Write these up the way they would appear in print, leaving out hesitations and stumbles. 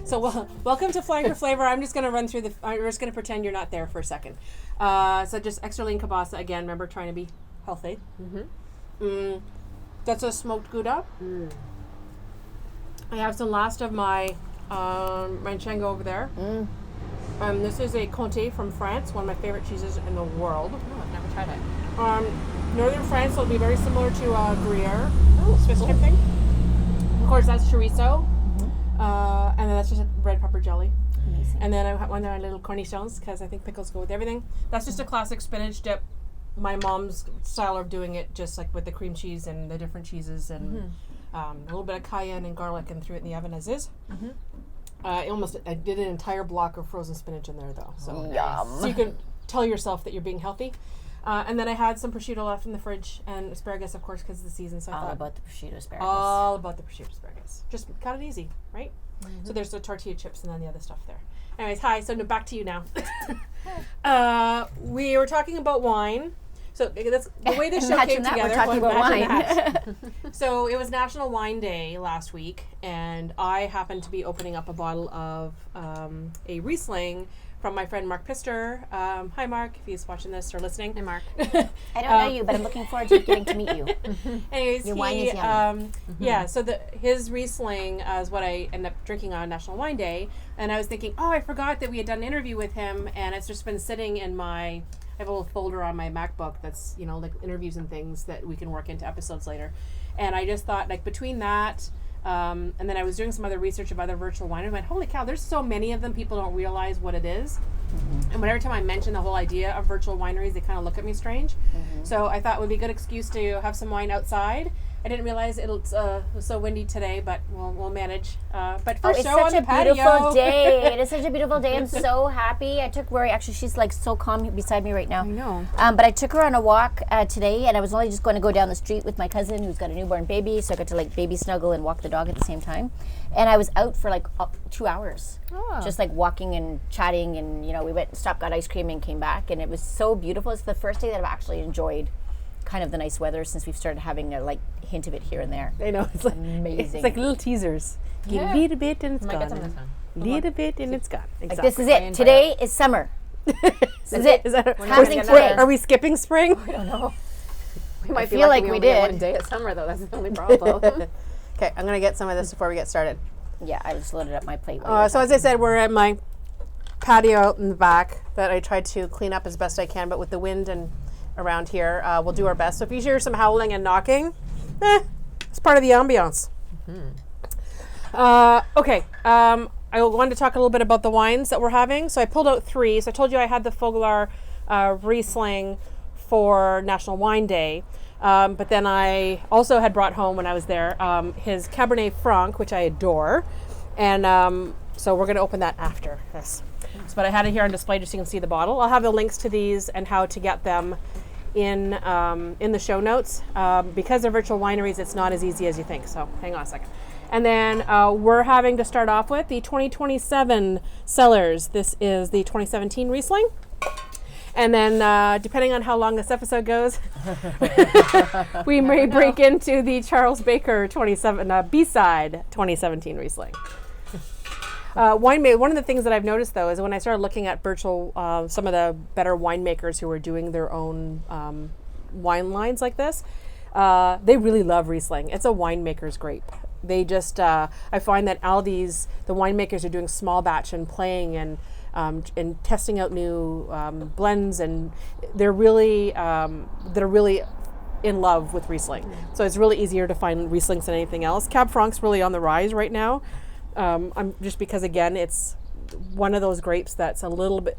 So welcome to Flying for Flavor. I'm just going to run through we're just going to pretend you're not there for a second. So just extra lean kielbasa. Again, remember trying to be healthy. That's a smoked Gouda. I have some last of my Manchego over there. This is a Comté from France, one of my favorite cheeses in the world. Oh, I've never tried it. Northern France will be very similar to Gruyere, Swiss type thing. Of course, that's chorizo. And then that's just a red pepper jelly. Amazing. And then I have one that little cornichons because I think pickles go with everything. That's just a classic spinach dip. My mom's style of doing it, just like with the cream cheese and the different cheeses and a little bit of cayenne and garlic, and threw it in the oven as is. I did an entire block of frozen spinach in there though, so you can tell yourself that you're being healthy. And then I had some prosciutto left in the fridge and asparagus, of course, because of the season. So all about the prosciutto asparagus. All about the prosciutto asparagus. Just got it easy, right? So there's the tortilla chips and then the other stuff there. Anyways, hi. So back to you now. We were talking about wine. So that's the way this show came together. We're talking about wine. So it was National Wine Day last week, and I happened to be opening up a bottle of a Riesling from my friend Mark Pister. Hi, Mark, if he's watching this or listening. Hi, Mark. I don't know you, but I'm looking forward to getting to meet you. Anyways, your wine is yummy. Yeah, so his Riesling is what I ended up drinking on National Wine Day, and I was thinking, I forgot that we had done an interview with him, and it's just been sitting in I have a little folder on my MacBook that's, like interviews and things that we can work into episodes later. And I just thought, like, between that, and then I was doing some other research about other virtual wineries. I went, holy cow, there's so many of them, people don't realize what it is. And whenever time I mention the whole idea of virtual wineries, they kind of look at me strange. So I thought it would be a good excuse to have some wine outside. I didn't realize it was so windy today, but we'll manage. But first show on the patio. It's such a beautiful day. It is such a beautiful day. I'm so happy. I took Rory. Actually, she's like so calm beside me right now. I know. But I took her on a walk today, and I was only just going to go down the street with my cousin who's got a newborn baby, so I got to like baby snuggle and walk the dog at the same time. And I was out for like 2 hours, just like walking and chatting, and we went and stopped, got ice cream, and came back, and it was so beautiful. It's the first day that I've actually enjoyed kind of the nice weather since we've started having a like hint of it here and there. I know, it's like amazing. It's like little teasers. Give a little bit and it's gone. Little bit and it's gone. Exactly. Like this is it. Today is summer. This is it. Are we skipping spring? I don't know. We might feel like we did. One day of summer though. That's the only problem. Okay, I'm gonna get some of this before we get started. Yeah, I just loaded up my plate. So as I said, we're at my patio out in the back that I tried to clean up as best I can, but with the wind and around here, we'll do our best. So if you hear some howling and knocking, it's part of the ambiance. Okay, I wanted to talk a little bit about the wines that we're having. So I pulled out 3. So I told you I had the Foglar Riesling for National Wine Day. But then I also had brought home when I was there his Cabernet Franc, which I adore. And so we're going to open that after this. But I had it here on display just so you can see the bottle. I'll have the links to these and how to get them in the show notes. Because they're virtual wineries, it's not as easy as you think. So hang on a second. And then we're having to start off with the 2027 cellars. This is the 2017 Riesling. And then depending on how long this episode goes, we may break into the Charles Baker B-side 2017 Riesling. One of the things that I've noticed, though, is when I started looking at virtual, some of the better winemakers who are doing their own wine lines like this, they really love Riesling. It's a winemaker's grape. They just, I find that all the winemakers are doing small batch and playing and testing out new blends, and they're really in love with Riesling. So it's really easier to find Rieslings than anything else. Cab Franc's really on the rise right now. I'm just because, again, it's one of those grapes that's a little bit,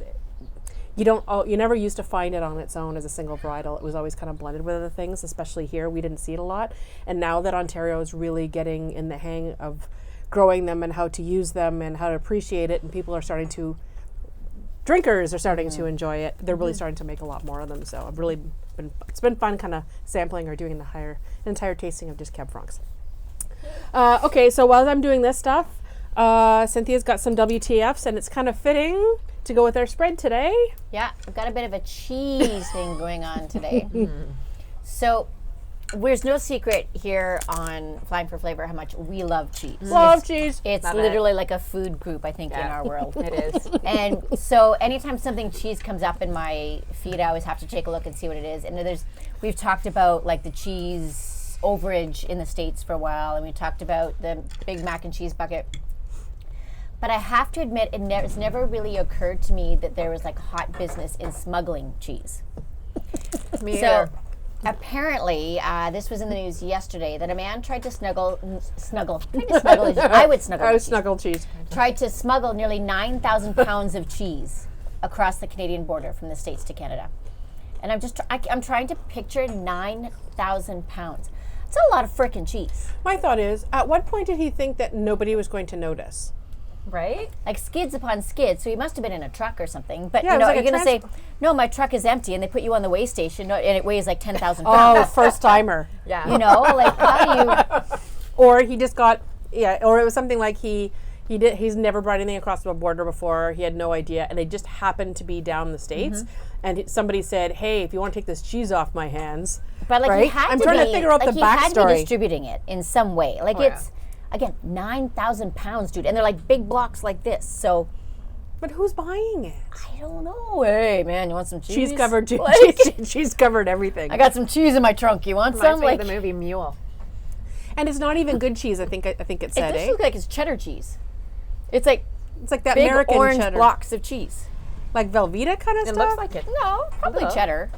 you never used to find it on its own as a single varietal. It was always kind of blended with other things, especially here. We didn't see it a lot. And now that Ontario is really getting in the hang of growing them and how to use them and how to appreciate it, and drinkers are starting to enjoy it, they're really starting to make a lot more of them. So it's been fun kind of sampling or doing the entire tasting of just Cab Francs. Okay, so while I'm doing this stuff, Cynthia's got some WTFs, and it's kind of fitting to go with our spread today. Yeah, I've got a bit of a cheese thing going on today. So there's no secret here on Flying for Flavor how much we love cheese. Love cheese. It's Love literally like a food group, I think, in our world. It is. And so anytime something cheese comes up in my feed, I always have to take a look and see what it is. And we've talked about like the cheese overage in the States for a while, and we talked about the Big Mac and cheese bucket. But I have to admit, it's never really occurred to me that there was like hot business in smuggling cheese. Me So either. apparently, this was in the news yesterday that a man tried to snuggle. I would snuggle. I cheese. snuggle cheese. Tried to smuggle nearly 9,000 pounds of cheese across the Canadian border from the States to Canada. And I'm trying to picture 9,000 pounds. It's a lot of frickin' cheese. My thought is, at what point did he think that nobody was going to notice? Right? Like skids upon skids. So he must have been in a truck or something. But Yeah, you it know, was you're like a going to say, no, my truck is empty. And they put you on the weigh station and it weighs like 10,000 Oh, pounds. first timer. Yeah. You know, like how do you... Or he just got, or it was something like he's never brought anything across the border before. He had no idea, and they just happened to be down in the States. And somebody said, "Hey, if you want to take this cheese off my hands," But like he right? had I'm to trying be, to figure out like the he had to be backstory. distributing it in some way. Like it's again 9,000 pounds, dude, and they're like big blocks like this. So But who's buying it? I don't know. Hey man, you want some cheese? Cheese covered, Like, cheese covered everything. I got some cheese in my trunk. You want Reminds some? me Like of the movie Mule. And it's not even good cheese. I think it it said, does eh? look like it's cheddar cheese. It's like It's like that big American orange cheddar, blocks of cheese. like Velveeta kind of It stuff. looks like it. No, probably Hello. cheddar,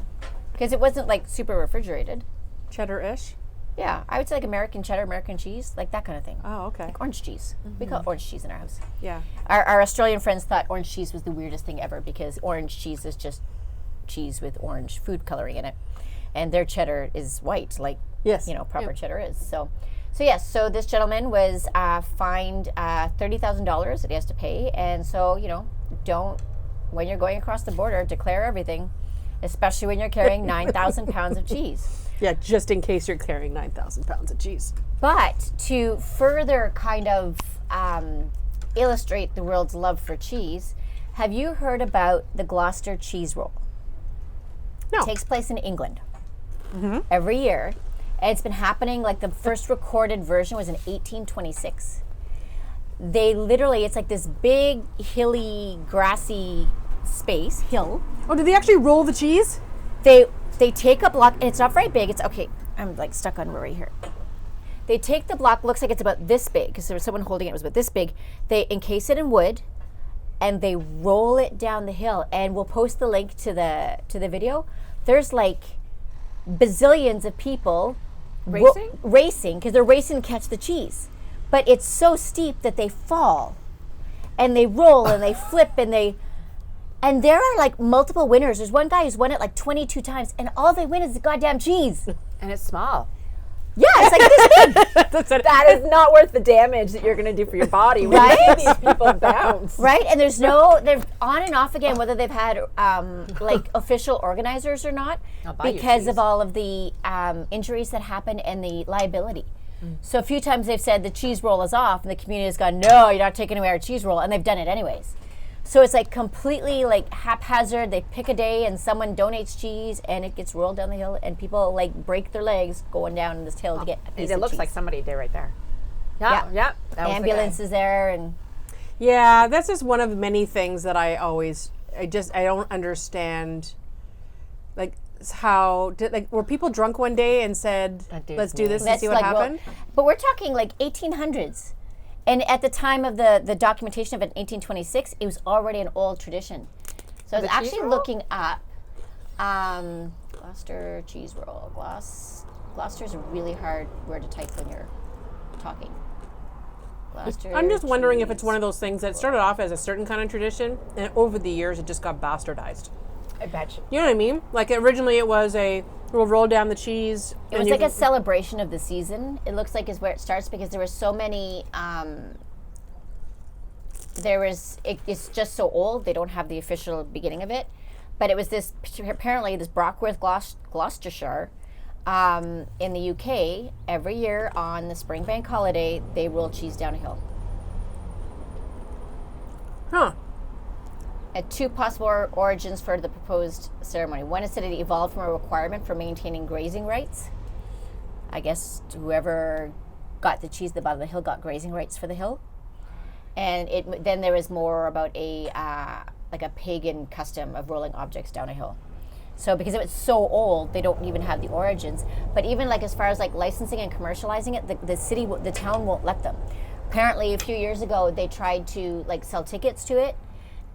because it wasn't like super refrigerated. Cheddar-ish. Yeah, I would say like American cheddar, American cheese, like that kind of thing. Oh, okay. Orange cheese. We call it orange cheese in our house. Yeah. Our Australian friends thought orange cheese was the weirdest thing ever because orange cheese is just cheese with orange food coloring in it, and their cheddar is white, like Yes. proper cheddar is. So yes. So this gentleman was fined $30,000 that he has to pay, and so don't when you're going across the border declare everything, especially when you're carrying 9,000 pounds of cheese. Yeah, just in case you're carrying 9,000 pounds of cheese. But to further kind of illustrate the world's love for cheese, have you heard about the Gloucester cheese roll? No. It takes place in England every year. And it's been happening, like the first recorded version was in 1826. They literally, it's like this big, hilly, grassy hill. Oh, did they actually roll the cheese? They take a block, and it's not very big. It's okay. I'm like stuck on right here. They take the block, looks like it's about this big, because there was someone holding it, it was about this big. They encase it in wood, and they roll it down the hill. And we'll post the link to the video. There's like bazillions of people racing because they're racing to catch the cheese. But it's so steep that they fall, and they roll, and they flip, and there are like multiple winners. There's one guy who's won it like 22 times, and all they win is the goddamn cheese. And it's small. Yeah, it's like this big. That is not worth the damage that you're going to do for your body when Right? you see these people bounce. Right? And they're on and off again, whether they've had like official organizers or not, buy you because cheese. of all of the injuries that happen and the liability. So a few times they've said the cheese roll is off, and the community has gone, no, you're not taking away our cheese roll, and they've done it anyways. So it's like completely like haphazard. They pick a day and someone donates cheese and it gets rolled down the hill, and people like break their legs going down this hill to get a piece It of looks cheese. like somebody did right there. Yeah. Yeah. That was the Ambulance guy. is there, and Yeah, that's just one of many things that I don't understand. Like how were people drunk one day and said, dude's "Let's do this and that's see what like, happened"? But we're talking like 1800s. And at the time of the documentation of it in 1826, it was already an old tradition. So I was The cheese actually roll? looking up Gloucester cheese roll. Gloucester's a really hard word to type when you're talking. Gloucester I'm just wondering if it's cheese one of those things that started off as a certain kind of tradition, and over the years it just got bastardized. I bet you. You know what I mean? Like originally it was we'll roll down the cheese. It was like a celebration of the season. It looks like is where it starts because there were so many. It's just so old. They don't have the official beginning of it, but it was apparently this Brockworth, Gloucestershire, in the UK. Every year on the Spring Bank holiday, they roll cheese down a hill. Huh. Two possible origins for the proposed ceremony. One is that it evolved from a requirement for maintaining grazing rights. I guess whoever got the cheese at the bottom of the hill got grazing rights for the hill. And then there is more about a like a pagan custom of rolling objects down a hill. So because it's so old, they don't even have the origins. But even like as far as like licensing and commercializing it, the town won't let them. Apparently, a few years ago, they tried to like sell tickets to it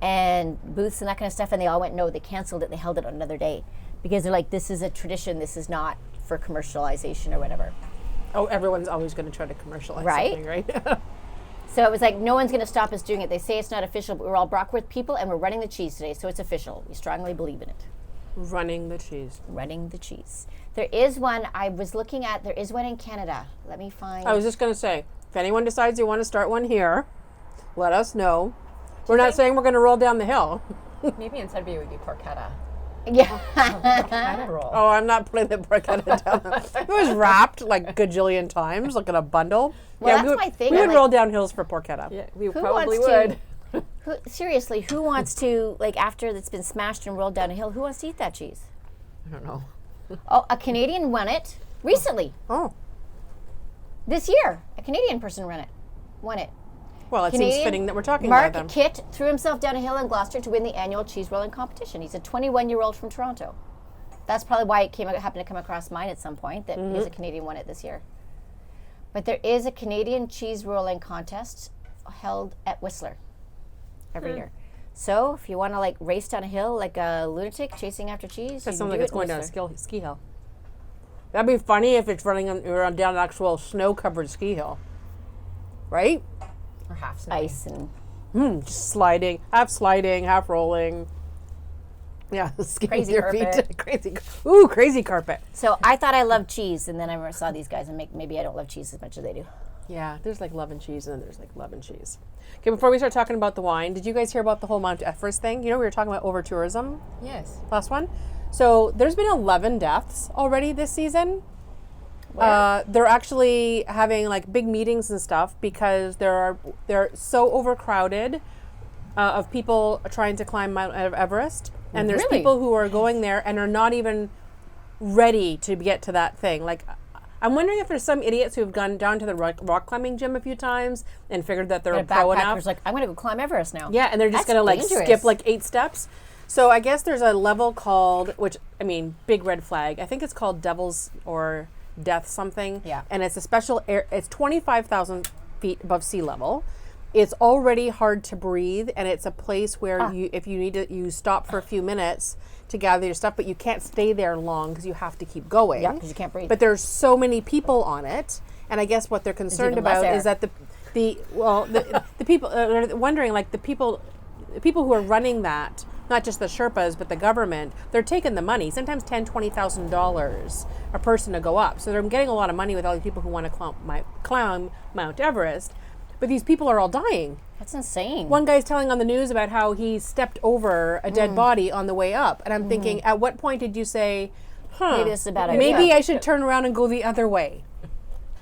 and booths and that kind of stuff, and they all went no. They canceled it. They held it on another day because they're like, this is a tradition. This is not for commercialization or whatever. Oh, everyone's always going to try to commercialize something, right? So it was like, no one's going to stop us doing it. They say it's not official, but we're all Brockworth people, and we're running the cheese today, so it's official. We strongly believe in it. Running the cheese. Running the cheese. There is one I was looking at. There is one in Canada. Let me find. I was just going to say, if anyone decides you want to start one here, let us know. We're not saying we're going to roll down the hill. Maybe instead of it would be porchetta. Yeah. Porchetta roll. Oh, I'm not putting the porchetta down. It was wrapped like gajillion times, like in a bundle. Well, that's my thing. We would like, roll down hills for porchetta. Yeah, we Who probably wants would. seriously, who wants to, like, after it's been smashed and rolled down a hill, who wants to eat that cheese? I don't know. Oh, a Canadian won it recently. Oh, This year. A Canadian person won it. well, it Canadian seems fitting that we're talking Mark about them. Kitt threw himself down a hill in Gloucester to win the annual cheese rolling competition. He's a 21-year-old from Toronto. That's probably why it happened to come across mine at some point, that he's a Canadian won it this year. But there is a Canadian cheese rolling contest held at Whistler every year. So if you want to like race down a hill like a lunatic chasing after cheese, That you sounds can like do it's it in going down a Whistler. ski hill. That'd be funny if it's running down an actual snow-covered ski hill, right? Or half snow. Ice and Just sliding, half rolling. Yeah, skiing Crazy with your carpet. feet. Crazy carpet. so I thought I loved cheese, and then I saw these guys, and maybe I don't love cheese as much as they do. Yeah, there's like love and cheese, and then there's like love and cheese. Okay, before we start talking about the wine, did you guys hear about the whole Mount Everest thing? You know, we were talking about over tourism Yes. last one. So there's been 11 deaths already this season. They're actually having like big meetings and stuff because they're so overcrowded of people trying to climb Mount Everest, and there's Really? people who are going there and are not even ready to get to that thing. Like, I'm wondering if there's some idiots who've gone down to the rock climbing gym a few times and figured that they're And a pro enough. backpacker's like, I'm going to go climb Everest now. Yeah, and they're just That's gonna like dangerous. skip like 8 steps. So I guess there's a level called, which I mean, big red flag. I think it's called Devil's or Death something. Yeah. And it's a special air. It's 25,000 feet above sea level. It's already hard to breathe, and it's a place where if you need to, you stop for a few minutes to gather your stuff, but you can't stay there long because you have to keep going. Yeah, because you can't breathe. But there's so many people on it, and I guess what they're concerned even less about air. is that the people are wondering, like the people who are running that, not just the Sherpas but the government, they're taking the money, sometimes $10,000-$20,000 a person to go up. So they're getting a lot of money with all these people who want to climb Mount Everest, but these people are all dying. That's insane. One guy's telling on the news about how he stepped over a dead body on the way up, and I'm thinking, at what point did you say, Maybe this is a bad idea. maybe I should turn around and go the other way?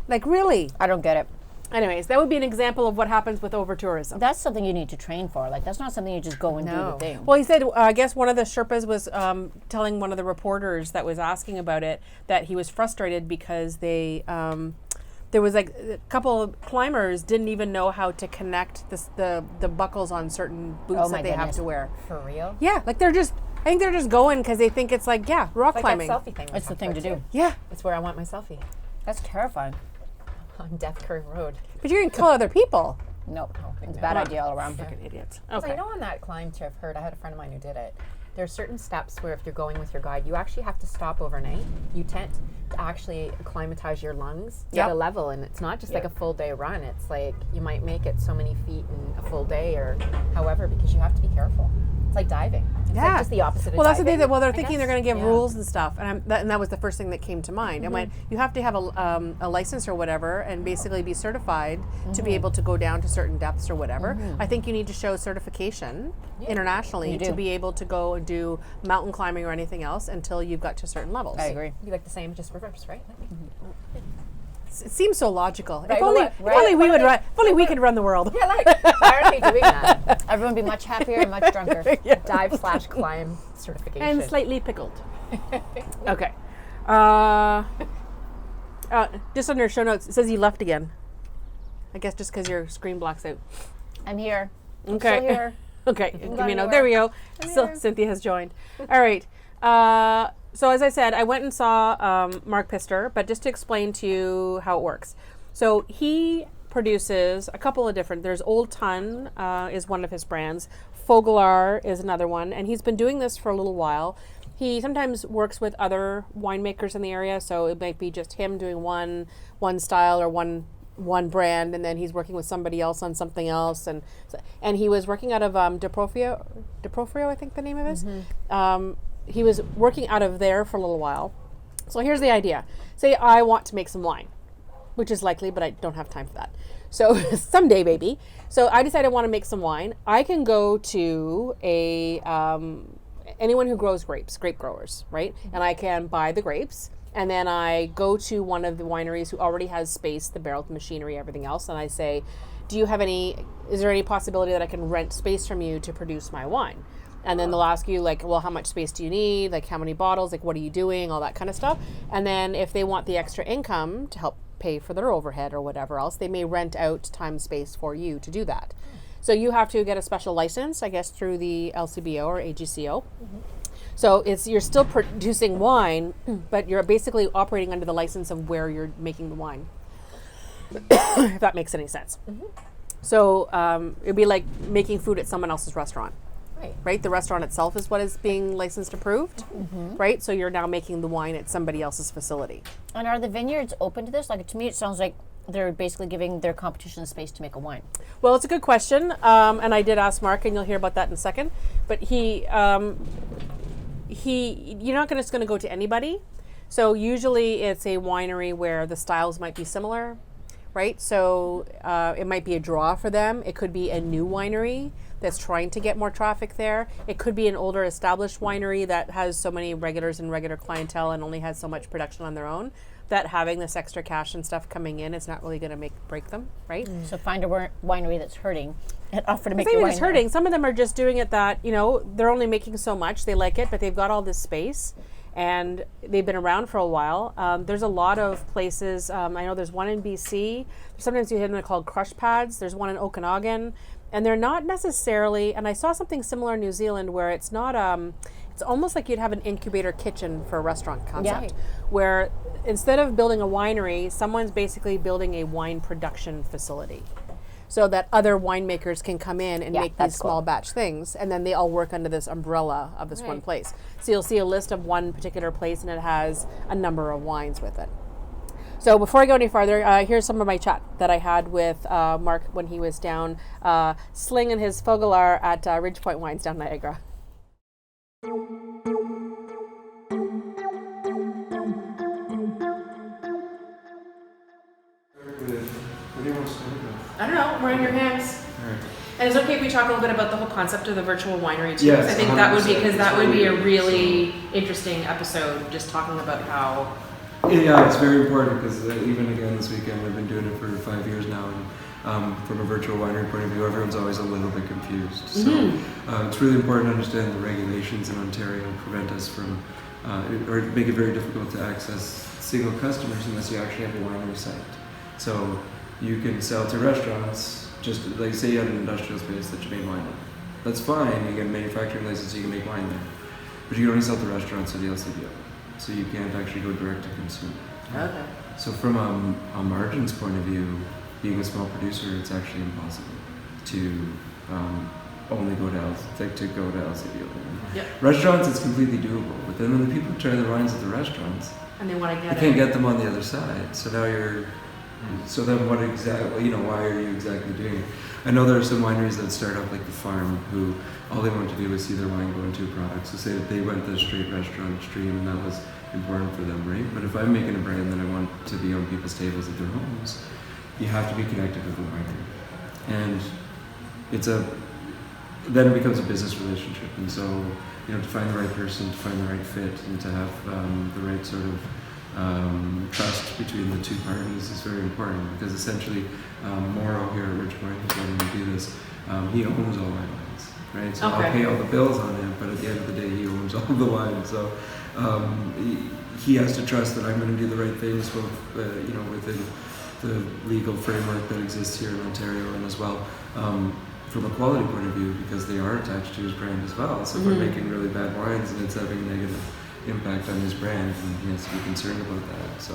Like, really? I don't get it. Anyways, that would be an example of what happens with over-tourism. That's something you need to train for. Like, that's not something you just go and do the thing. Well, he said, I guess one of the Sherpas was telling one of the reporters that was asking about it that he was frustrated because there was like a couple of climbers didn't even know how to connect the buckles on certain boots my that they have goodness. to wear. For real? Yeah, like I think they're just going because they think it's like, rock Like climbing. that selfie thing. we It's the talked thing to about, do. too. Yeah, It's where I want my selfie. That's terrifying. On Death Curve Road. but you're going to kill other people. No, it's a bad idea all around. Freaking idiots. So Okay. I know on that climb too, I've heard, I had a friend of mine who did it. There are certain steps where if you're going with your guide, you actually have to stop overnight. You tent to actually acclimatize your lungs to Yep. the level, and it's not just like a full day run. It's like you might make it so many feet in a full day or however, because you have to be careful. It's like diving. It's like just the opposite of Well, that's the diving, thing that, they're I thinking they're guess. going to give Yeah. rules and stuff. And that was the first thing that came to mind. I went, you have to have a license or whatever and basically be certified to be able to go down to certain depths or whatever. I think you need to show certification internationally to be able to go and do mountain climbing or anything else until you've got to certain levels. I agree. Be like the same, just reverse, right? It seems so logical. Right, If only, well, if only we would run. If only we could run the world. Yeah, like, why aren't they doing that? Everyone would be much happier and much drunker. Dive/climb certification. And slightly pickled. Okay. Just under show notes, it says you left again. I guess just because your screen blocks out. I'm here. Okay. Still here. Okay. I'm Give me a note. going There we go. I'm So here. Cynthia has joined. All right. So as I said, I went and saw Mark Pister, but just to explain to you how it works. So he produces a couple of different. There's Old Ton is one of his brands. Fogelar is another one, and he's been doing this for a little while. He sometimes works with other winemakers in the area, so it might be just him doing one style or one brand, and then he's working with somebody else on something else, and he was working out of DeProfrio, I think the name of it is. He was working out of there for a little while. So here's the idea. Say I want to make some wine, which is likely, but I don't have time for that. So someday, maybe. So I decided I want to make some wine. I can go to anyone who grows grapes, grape growers, right? And I can buy the grapes. And then I go to one of the wineries who already has space, the barrel, the machinery, everything else. And I say, is there any possibility that I can rent space from you to produce my wine? And then they'll ask you like, well, how much space do you need? Like how many bottles? Like what are you doing? All that kind of stuff. And then if they want the extra income to help pay for their overhead or whatever else, they may rent out time space for you to do that. So you have to get a special license, I guess, through the LCBO or AGCO. So you're still producing wine, but you're basically operating under the license of where you're making the wine, if that makes any sense. So it'd be like making food at someone else's restaurant. Right? The restaurant itself is what is being licensed approved, right? So you're now making the wine at somebody else's facility. And are the vineyards open to this? Like, to me, it sounds like they're basically giving their competition space to make a wine. Well, it's a good question, and I did ask Mark, and you'll hear about that in a second. But you're not just going to go to anybody. So usually it's a winery where the styles might be similar, right? So it might be a draw for them. It could be a new winery that's trying to get more traffic there. It could be an older established winery that has so many regulars and regular clientele and only has so much production on their own that having this extra cash and stuff coming in is not really going to break them, right? So find a winery that's hurting and offer to make It's your not wine. even it's hurting. Some of them are just doing it that, they're only making so much. They like it, but they've got all this space and they've been around for a while. There's a lot of places. I know there's one in BC. Sometimes you hear them called crush pads. There's one in Okanagan. And they're not necessarily, and I saw something similar in New Zealand where it's not, it's almost like you'd have an incubator kitchen for a restaurant concept, where instead of building a winery, someone's basically building a wine production facility so that other winemakers can come in and make these small batch things, and then they all work under this umbrella of this one place. So you'll see a list of one particular place and it has a number of wines with it. So before I go any farther, here's some of my chat that I had with Mark when he was down slinging his Fogelar at Ridgepoint Wines down Niagara. What do you want to start with? I don't know, we're in your hands. All right. And it's okay if we talk a little bit about the whole concept of the virtual winery too. Yes, I think that would be, 100%. because that would be a really interesting episode, just talking about how. Yeah, it's very important because even again this weekend we've been doing it for 5 years now, and from a virtual winery point of view, everyone's always a little bit confused. So it's really important to understand the regulations in Ontario prevent us from, or make it very difficult to access single customers unless you actually have a winery site. So you can sell to restaurants, just like say you had an industrial space that you made wine in. That's fine, you get a manufacturing license, you can make wine there. But you can only sell to restaurants or the LCBO. So you can't actually go direct to consumer. Okay. So from a margins point of view, being a small producer, it's actually impossible to only go to LCBO. Yep. Restaurants, it's completely doable. But then when the people try the wines at the restaurants, And they want to you get can't it. get them on the other side. So now so then what exactly, why are you exactly doing it? I know there are some wineries that start up like The Farm, who all they want to do is see their wine go into a product. So say that they went the straight restaurant stream and that was important for them, right? But if I'm making a brand that I want to be on people's tables at their homes, you have to be connected with the winery. And then it becomes a business relationship. And so, to find the right person, to find the right fit, and to have the right sort of trust between the two parties is very important, because essentially Morrow here at Ridgepoint, who's letting me do this, he owns all my wines, right? So I'll pay all the bills on him, but at the end of the day he owns all the wines. So he has to trust that I'm going to do the right things, both within the legal framework that exists here in Ontario, and as well from a quality point of view, because they are attached to his brand as well. So if I'm making really bad wines and it's having a negative impact on his brand, and he has to be concerned about that. So,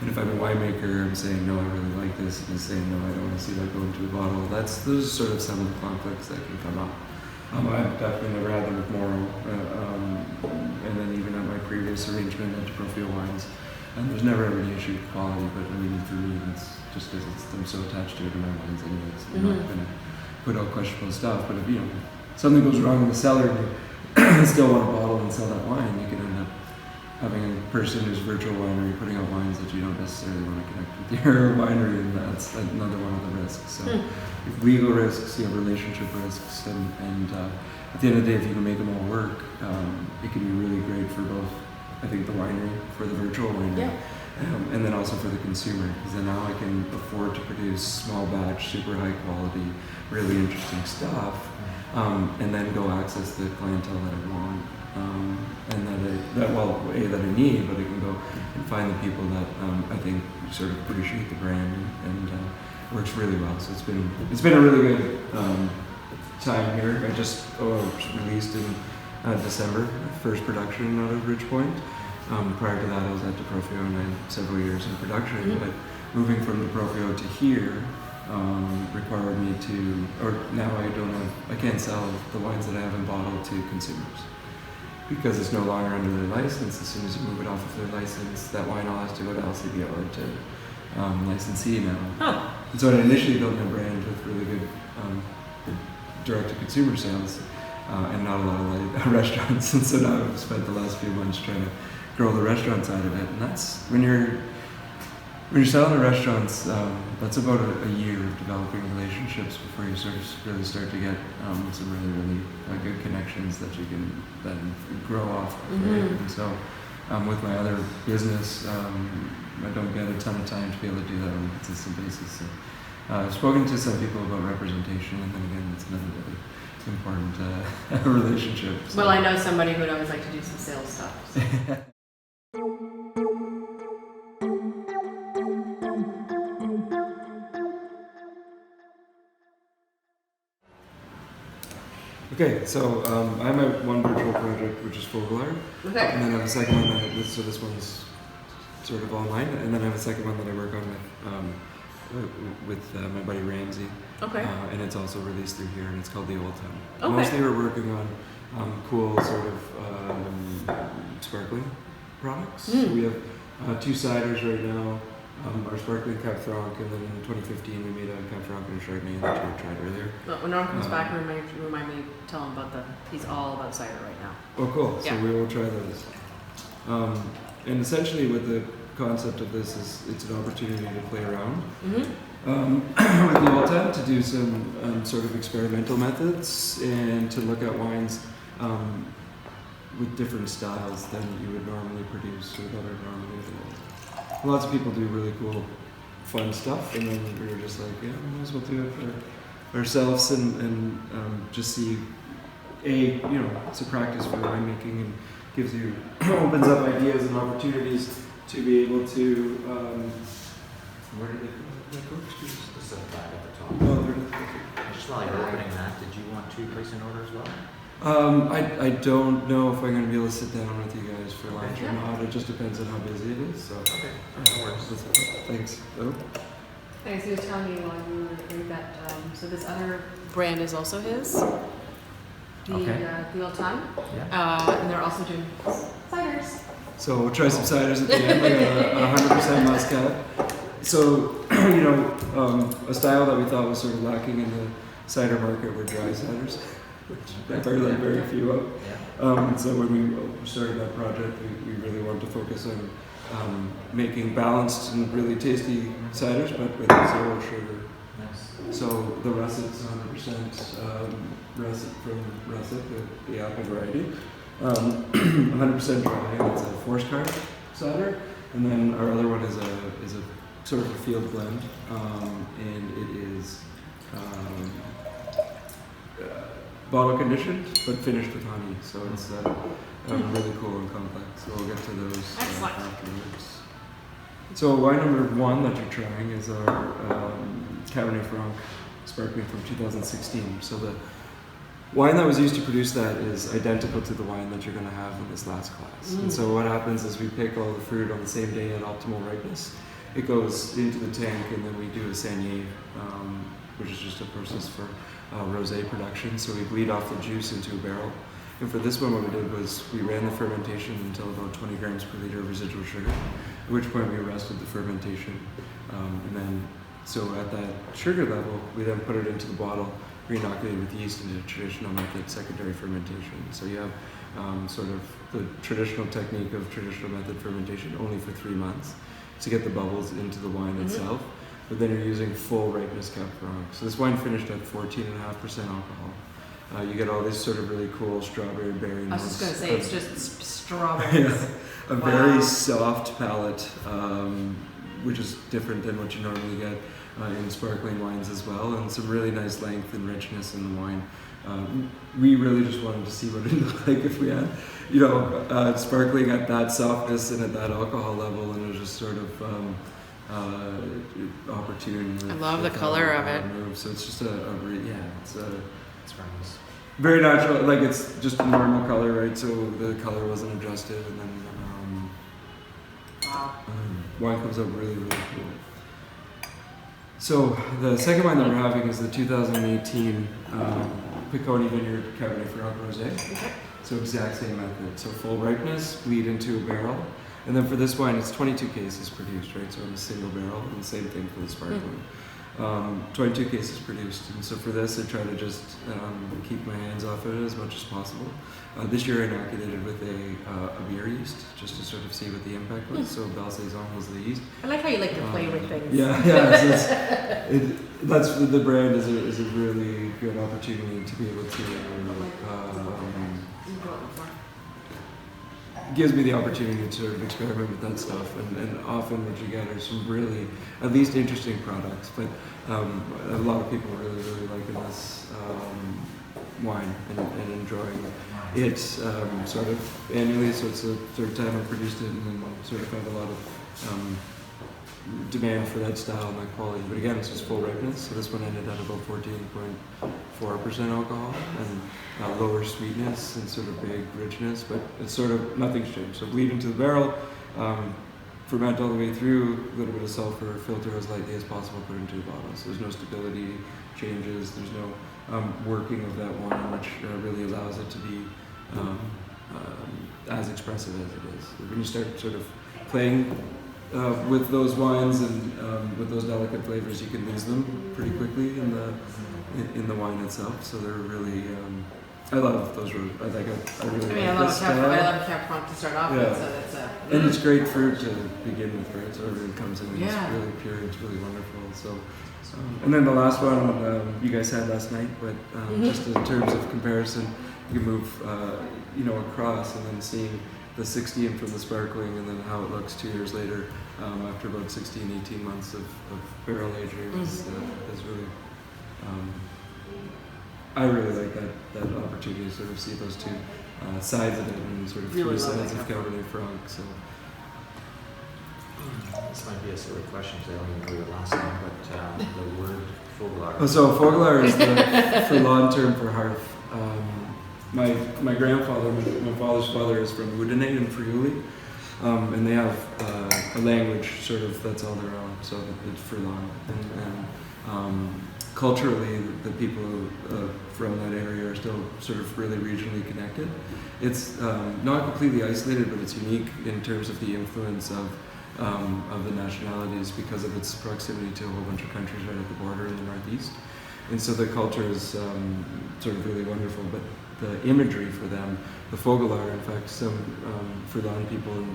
and if I'm a winemaker, I'm saying no, I really like this, and he's saying no, I don't want to see that go into a bottle. Those are sort of some of the conflicts that can come up. I've definitely never had them with Morrow, and then even at my previous arrangement at Profio Wines, and there's never ever any issue with quality. But I mean, for me, it's just because I'm so attached to it in my wines anyways. I'm not going to put out questionable stuff. But if something goes wrong in the cellar and you still want to bottle and sell that wine, you can end up having a person who's virtual winery putting out wines that you don't necessarily want to connect with your winery, and that's another one of the risks. So you have legal risks, you have relationship risks, and at the end of the day, if you can make them all work, it can be really great for both, I think, the winery, for the virtual winery, and then also for the consumer, because then now I can afford to produce small batch, super high quality, really interesting stuff, and then go access the clientele that I want. And that I need, but I can go and find the people that I think sort of appreciate the brand, and works really well. So it's been a really good time here. I just released in December, first production out of Ridgepoint. Prior to that, I was at DeProfio, and I had several years in production. But moving from DeProfio to here required me to, or now I can't sell the wines that I have in bottle to consumers, because it's no longer under their license. As soon as you move it off of their license, that wine all has to go to LCBO or to licensee now. And so I initially built my brand with really good direct-to-consumer sales, and not a lot of restaurants. And so now I've spent the last few months trying to grow the restaurant side of it. And that's when you're selling to restaurants, that's about a year of developing relationships before you sort of really start to get some really good connections that you can then grow off of. Right? And so with my other business, I don't get a ton of time to be able to do that on a consistent basis. So I've spoken to some people about representation, and then again, it's another really important relationship. So. Well, I know somebody who would always like to do some sales stuff. So. Okay, so I have my one virtual project, which is Fogelar. Okay. And then I have a second one so this one's sort of online, and then I have a second one that I work on with my buddy Ramsey. Okay. And it's also released through here, and it's called The Old Town. Okay. Mostly we're working on cool sort of sparkling products. So we have 2 ciders right now. Our sparkling Cab Franc, and then in 2015 we made a Cab Franc and a Chardonnay that you tried earlier. Well, when Norm comes back, remind me, tell him about he's all about cider right now. Oh, cool. Yeah. So we will try those. And essentially what the concept of this is, it's an opportunity to play around with the Old Town, to do some sort of experimental methods, and to look at wines with different styles than you would normally produce, or that are normally available. Lots of people do really cool, fun stuff, and then we were just like, yeah, we might as well do it for ourselves, and just see, it's a practice for winemaking, and gives you, opens up ideas and opportunities to be able to, where did they go? Just at the back at the top. Oh, they're Just while you're opening that, did you want to place an order as well? I don't know if I'm going to be able to sit down with you guys for lunch or not. It just depends on how busy it is. So. Okay, that works. Thanks. Oh. Thanks. He was telling me while we were doing that. So this other brand is also his. The Old Town. Yeah. And they're also doing ciders. So we'll try some ciders at the end, like a 100% Muscat. So, a style that we thought was sort of lacking in the cider market were dry ciders, which I've heard very few of. Yeah. So when we started that project, we really wanted to focus on making balanced and really tasty ciders, but with 0 sugar. Nice. So the russet's 100% russet from Russet, the apple variety. 100% dry, and it's a forest card cider. And then our other one is a sort of a field blend, and it is bottle conditioned, but finished with honey. So it's really cool and complex. So we'll get to those afterwards. So wine number 1 that you're trying is our Cabernet Franc sparkling from 2016. So the wine that was used to produce that is identical to the wine that you're going to have in this last class. And so what happens is we pick all the fruit on the same day at optimal ripeness. It goes into the tank, and then we do a saignée, which is just a process for rosé production. So we bleed off the juice into a barrel. And for this one, what we did was we ran the fermentation until about 20 grams per liter of residual sugar, at which point we arrested the fermentation. And then, so at that sugar level, we then put it into the bottle, re-inoculated with yeast into traditional method, secondary fermentation. So you have sort of the traditional technique of traditional method fermentation only for 3 months to get the bubbles into the wine itself. But then you're using full ripeness Cab Franc. So this wine finished at 14.5% alcohol. You get all these sort of really cool strawberry berry notes. I was just going to say, it's just strawberries. A very soft palate, which is different than what you normally get in sparkling wines as well, and some really nice length and richness in the wine. We really just wanted to see what it would look like if we had, sparkling at that softness and at that alcohol level, and it was just sort of opportune. I love the color of it. Move. So it's just it's very nice. very natural. Like it's just a normal color, right? So the color wasn't adjusted, and then wine comes out really, really cool. So the second wine that we're having is the 2018 Piccone Vineyard Cabernet Franc Rosé. Okay. So exact same method. So full ripeness, bleed into a barrel. And then for this wine, it's 22 cases produced, right? So in a single barrel, and the same thing for the sparkling. 22 cases produced. And so for this, I try to just keep my hands off of it as much as possible. This year I inoculated with a beer yeast, just to sort of see what the impact was. So Belle Saison was the yeast. I like how you like to play with things. Yeah. So that's the brand is a really good opportunity to be able to gives me the opportunity to sort of experiment with that stuff, and often what you get are some really, at least interesting products, but a lot of people really, really liking this wine and enjoying it sort of annually, so it's the third time I've produced it, and then sort of have a lot of demand for that style and that quality. But again, it's just full ripeness, so this one ended at about 14.4% alcohol, and lower sweetness and sort of big richness, but it's sort of nothing's changed. So bleed into the barrel, ferment all the way through, a little bit of sulfur, filter as lightly as possible, put into a bottle. So there's no stability changes, there's no working of that wine, which really allows it to be as expressive as it is. When you start sort of playing with those wines and with those delicate flavors, you can lose them pretty quickly in the wine itself. So they're really, I love those. I really like this style. I love Cab Franc to start off with, so that's and it's great fruit to begin with, right? So everything comes in, Yeah. it's really pure, it's really wonderful. So, and then the last one you guys had last night, but just in terms of comparison, you can move, across and then seeing the 16 from the sparkling, and then how it looks 2 years later after about 16, 18 months of barrel aging is really, I really like that opportunity to sort of see those two sides of it and sort of three sides of Cabernet Franc. So. This might be a silly question because I don't even know your last name, but the word Foglar. Oh, so Foglar is the Furlan term for hearth. My grandfather, my father's father, is from Udine in Friuli, and they have a language sort of that's all their own. So it's Furlan, and culturally, the people from that area are still sort of really regionally connected. It's not completely isolated, but it's unique in terms of the influence of the nationalities because of its proximity to a whole bunch of countries right at the border in the northeast. And so the culture is sort of really wonderful, but the imagery for them, the Fogelar, in fact, some Furlan people,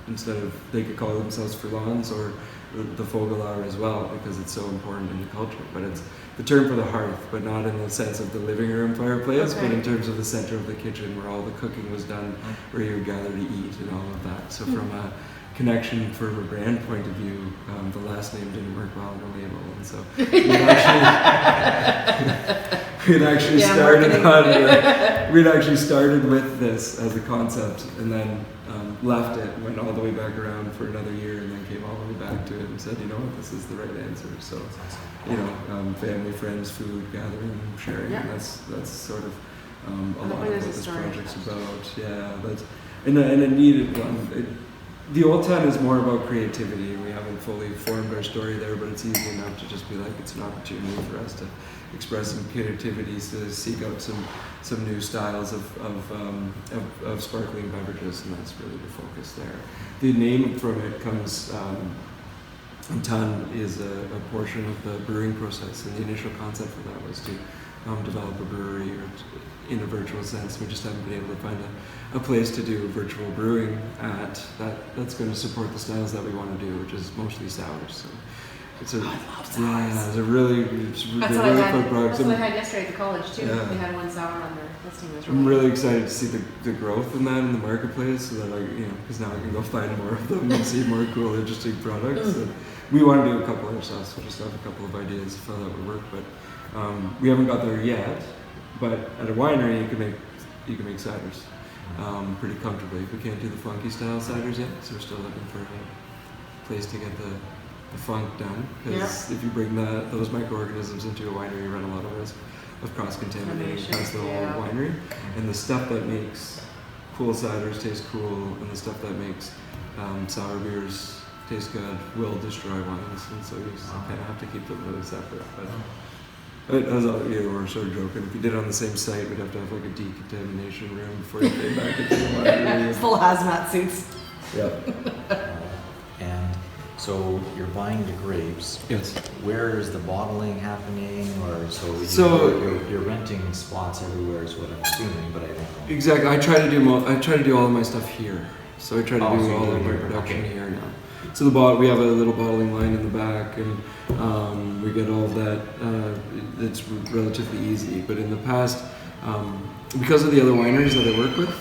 instead of, they could call themselves Furlans or the Fogelar as well, because it's so important in the culture. But it's the term for the hearth, but not in the sense of the living room fireplace, but in terms of the center of the kitchen where all the cooking was done, where you would gather to eat and all of that. So from connection from a brand point of view, the last name didn't work well on the label, and so we'd actually started with this as a concept, and then left it, went all the way back around for another year, and then came all the way back to it and said, you know what, this is the right answer. So, family, friends, food, gathering, sharing. And that's sort of a lot of what this project's about. Yeah, and a needed one. The Old Town is more about creativity. We haven't fully formed our story there, but it's easy enough to just be like, it's an opportunity for us to express some creativity, to seek out some new styles of sparkling beverages, and that's really the focus there. The name from it comes, Ton is a portion of the brewing process, and the initial concept for that was to develop a brewery in a virtual sense. We just haven't been able to find a place to do virtual brewing that's going to support the styles that we want to do, which is mostly sours. So I love sours. It's a really That's what I had yesterday at the college too. Yeah. We had one sour on their listing. It was I'm really excited to see the growth in that in the marketplace, so that because now I can go find more of them and see more cool, interesting products. And we want to do a couple ourselves. We just have a couple of ideas of how that would work, but we haven't got there yet. But at a winery, you can make ciders pretty comfortably. We can't do the funky style ciders yet, so we're still looking for a place to get the funk done. Because if you bring those microorganisms into a winery, you run a lot of risk of cross-contaminating across the whole winery. And the stuff that makes cool ciders taste cool, and the stuff that makes sour beers taste good will destroy wines. And so you kind of have to keep them really separate. But as we're sort of joking. If you did it on the same site, we'd have to have like a decontamination room before you came back into the winery. full hazmat suits. Yeah. And so you're buying the grapes. Yes. Where is the bottling happening, or you're renting spots everywhere is what I'm assuming, but I don't know. Exactly. I try to do all of my stuff here. So I try to do all of my production here now. So we have a little bottling line in the back, and we get all of that. It's relatively easy. But in the past, because of the other wineries that I work with,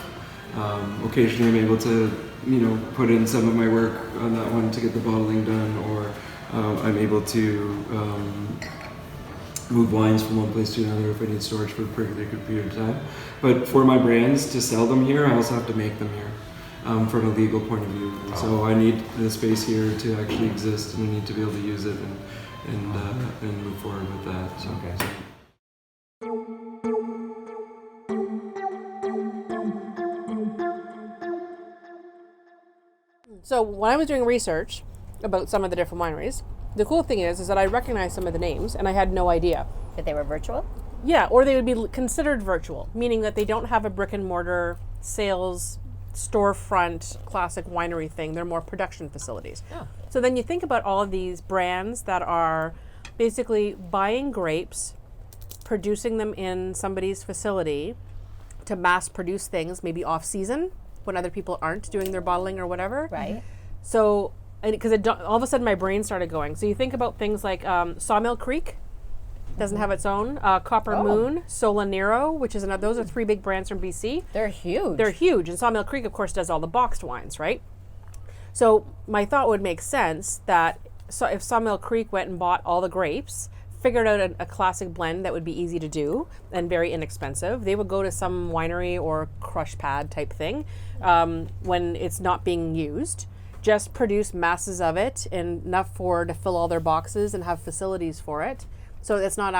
occasionally I'm able to, put in some of my work on that one to get the bottling done, or I'm able to move wines from one place to another if I need storage for a particular period of time. But for my brands to sell them here, I also have to make them here. From a legal point of view. And so I need the space here to actually exist, and I need to be able to use it and move forward with that. So. Okay. So when I was doing research about some of the different wineries, the cool thing is that I recognized some of the names, and I had no idea That they were virtual? Yeah, or they would be considered virtual, meaning that they don't have a brick and mortar sales storefront classic winery thing. They're more production facilities. Oh. So then you think about all of these brands that are basically buying grapes, producing them in somebody's facility to mass produce things, maybe off season when other people aren't doing their bottling or whatever. Right. So, because all of a sudden my brain started going. So you think about things like Sawmill Creek, doesn't have its own. Copper Moon, Solanero, which is another. Those are three big brands from BC. They're huge. They're huge, and Sawmill Creek, of course, does all the boxed wines, right? So my thought would make sense that if Sawmill Creek went and bought all the grapes, figured out a classic blend that would be easy to do and very inexpensive, they would go to some winery or crush pad type thing when it's not being used. Just produce masses of it, enough to fill all their boxes and have facilities for it. So it's not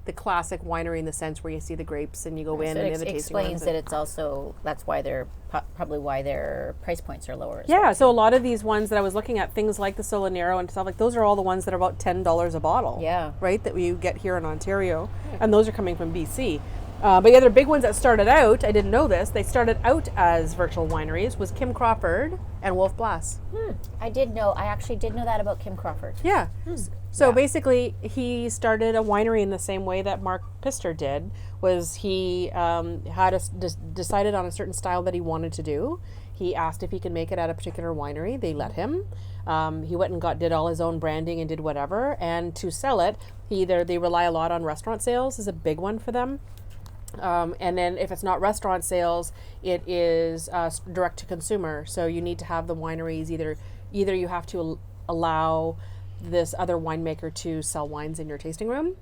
the classic winery in the sense where you see the grapes and you go in So and it the tasting explains runs that it's also, that's why they're probably why their price points are lower. Yeah, so a lot of these ones that I was looking at, things like the Solanero and stuff, like those are all the ones that are about $10 a bottle. Yeah. Right, that you get here in Ontario. And those are coming from BC. But the other big ones that started out, I didn't know this, they started out as virtual wineries, was Kim Crawford and Wolf Blass. I actually did know that about Kim Crawford. Yeah. So basically, he started a winery in the same way that Mark Pister did. Was he had decided on a certain style that he wanted to do. He asked if he could make it at a particular winery. They let him. He went and did all his own branding and did whatever. And to sell it, they rely a lot on restaurant sales. Is a big one for them. And then if it's not restaurant sales, it is direct to consumer. So you need to have the wineries either you have to allow this other winemaker to sell wines in your tasting room,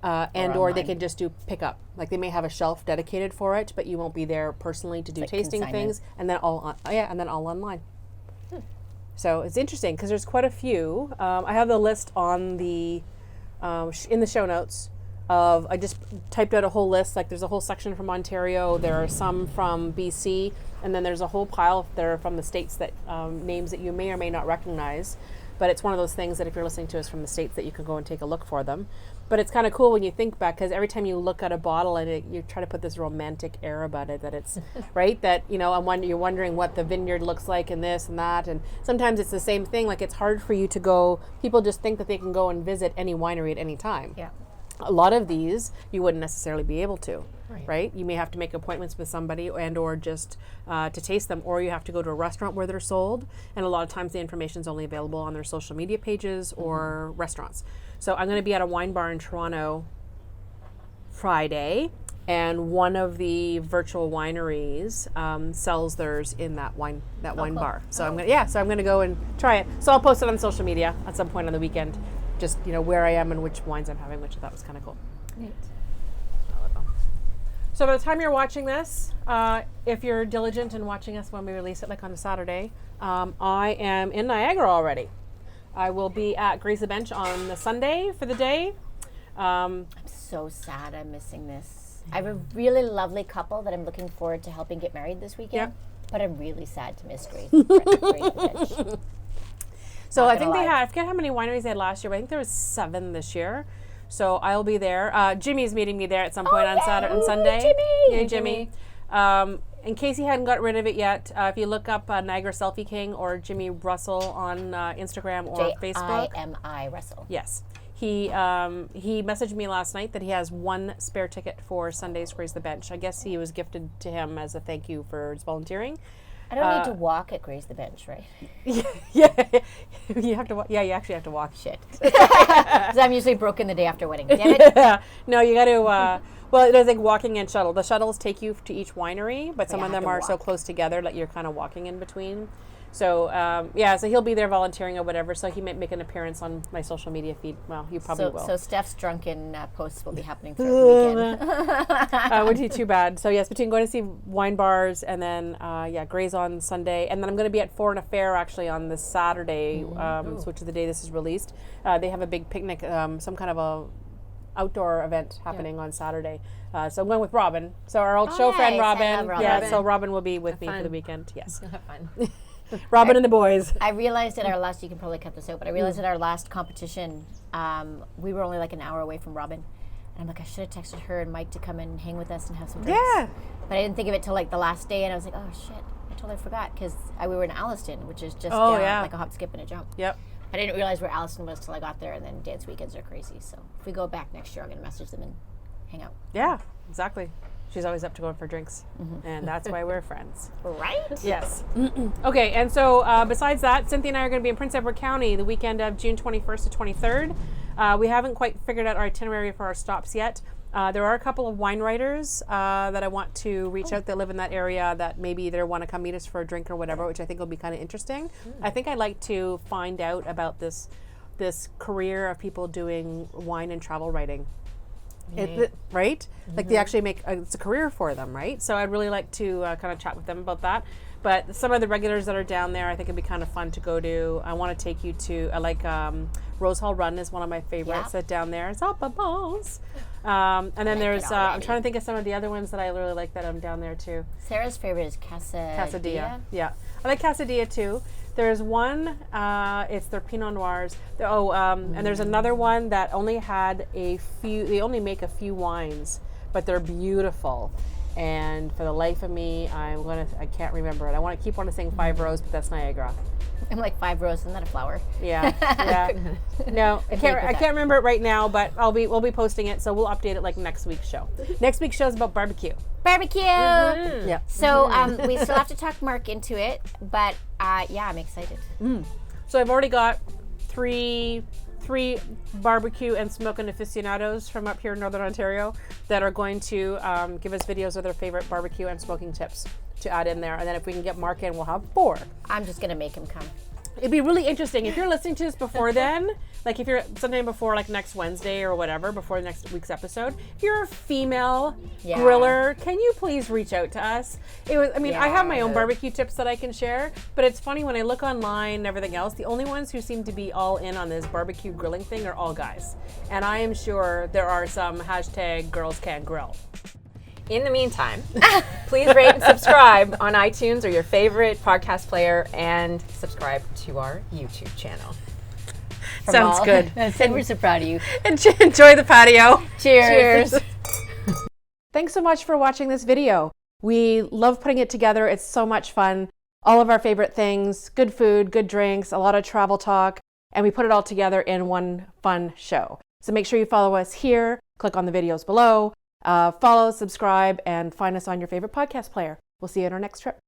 or they can just do pickup. Like they may have a shelf dedicated for it, but you won't be there personally to do like tasting consignment. things, and then all online. So it's interesting because there's quite a few. I have the list on the in the show notes. I just typed out a whole list. Like there's a whole section from Ontario. There are some from BC, and then there's a whole pile there from the States that names that you may or may not recognize. But it's one of those things that if you're listening to us from the States, that you can go and take a look for them. But it's kind of cool when you think back, because every time you look at a bottle and you try to put this romantic air about it, that it's right, that you're wondering what the vineyard looks like and this and that, and sometimes it's the same thing. Like it's hard for you to go. People just think that they can go and visit any winery at any time. Yeah. A lot of these you wouldn't necessarily be able to, right? You may have to make appointments with somebody or just to taste them, or you have to go to a restaurant where they're sold, and a lot of times the information is only available on their social media pages or restaurants. So I'm going to be at a wine bar in Toronto Friday, and one of the virtual wineries sells theirs in that wine bar. So I'm going to go and try it. So I'll post it on social media at some point on the weekend. Just where I am and which wines I'm having, which I thought was kind of cool. Neat. So by the time you're watching this, if you're diligent in watching us when we release it, like on a Saturday, I am in Niagara already. I will be at Graze the Bench on the Sunday for the day. I'm so sad I'm missing this. I have a really lovely couple that I'm looking forward to helping get married this weekend, but I'm really sad to miss Graze the Bench. So I think I forget how many wineries they had last year, but I think there was 7 this year. So I'll be there. Jimmy's meeting me there at some point on Sunday. Jimmy! Yay, Jimmy. In case he hadn't got rid of it yet, if you look up Niagara Selfie King or Jimmy Russell on Instagram or Facebook. Jimi Russell. Yes. He messaged me last night that he has 1 spare ticket for Sunday's Graze the Bench. I guess he was gifted to him as a thank you for his volunteering. I don't need to walk at Graze the Bench, right? Yeah. You have to. Yeah, you actually have to walk. Shit. Because I'm usually broken the day after wedding. Damn it. Yeah. No, you got to. Well, there's like walking and shuttle. The shuttles take you to each winery, but some of them are so close together that you're kind of walking in between. So so he'll be there volunteering or whatever. So he might make an appearance on my social media feed. Well, you probably will. So Steph's drunken posts will be happening throughout the weekend. Wouldn't be too bad. So yes, between going to see wine bars and then Graze on Sunday, and then I'm going to be at Foreign Affair actually on this Saturday, which is the day this is released. They have a big picnic, some kind of a outdoor event happening on Saturday. So I'm going with Robin. So our old show friend Robin. Yeah, so Robin will be with me for the weekend. Yes. Have fun. Robin and the boys. I realized at our last, you can probably cut this out, but I realized at our last competition, we were only like an hour away from Robin. And I'm like, I should have texted her and Mike to come and hang with us and have some drinks. Yeah. But I didn't think of it till like the last day, and I was like, oh shit, I totally forgot, because we were in Alliston, which is just down, like a hop, skip, and a jump. Yep. I didn't realize where Alliston was till I got there, and then dance weekends are crazy. So if we go back next year, I'm going to message them and hang out. Yeah, exactly. She's always up to going for drinks, and that's why we're friends. Right? Yes. Okay, and so besides that, Cynthia and I are going to be in Prince Edward County the weekend of June 21st to 23rd. We haven't quite figured out our itinerary for our stops yet. There are a couple of wine writers that I want to reach out that live in that area that maybe either want to come meet us for a drink or whatever, which I think will be kind of interesting. I think I'd like to find out about this career of people doing wine and travel writing. Right? Like they actually make it's a career for them, right? So I'd really like to kind of chat with them about that. But some of the regulars that are down there, I think it'd be kind of fun to go to. I want to take you to Rose Hall Run is one of my favorites. That down there. It's up a balls. And then there's I'm trying to think of some of the other ones that I really like that I'm down there too. Sarah's favorite is Casadilla. Yeah, I like Casadilla too. There's one, it's their Pinot Noirs. And there's another one that only had they only make a few wines, but they're beautiful. And for the life of me, I can't remember it. I want to keep saying 5 Rose, but that's Niagara. I'm like 5 Rose, isn't that a flower? Yeah. No, I can't remember it right now, but we'll be posting it, so we'll update it like next week's show. Next week's show is about barbecue. Barbecue! Yeah. So we still have to talk Mark into it, but I'm excited. So I've already got three 3 barbecue and smoking aficionados from up here in Northern Ontario that are going to give us videos of their favorite barbecue and smoking tips to add in there. And then if we can get Mark in, we'll have 4. I'm just gonna make him come. It'd be really interesting if you're listening to this before then, like if you're sometime before like next Wednesday or whatever, before next week's episode, if you're a female griller, can you please reach out to us? I have my own barbecue tips that I can share, but it's funny when I look online and everything else, the only ones who seem to be all in on this barbecue grilling thing are all guys. And I am sure there are some #girlscan'tgrill. In the meantime, please rate and subscribe on iTunes or your favorite podcast player, and subscribe to our YouTube channel. Sounds good. And we're so proud of you. Enjoy the patio. Cheers. Thanks so much for watching this video. We love putting it together. It's so much fun. All of our favorite things, good food, good drinks, a lot of travel talk, and we put it all together in one fun show. So make sure you follow us here, click on the videos below, follow, subscribe, and find us on your favorite podcast player. We'll see you on our next trip.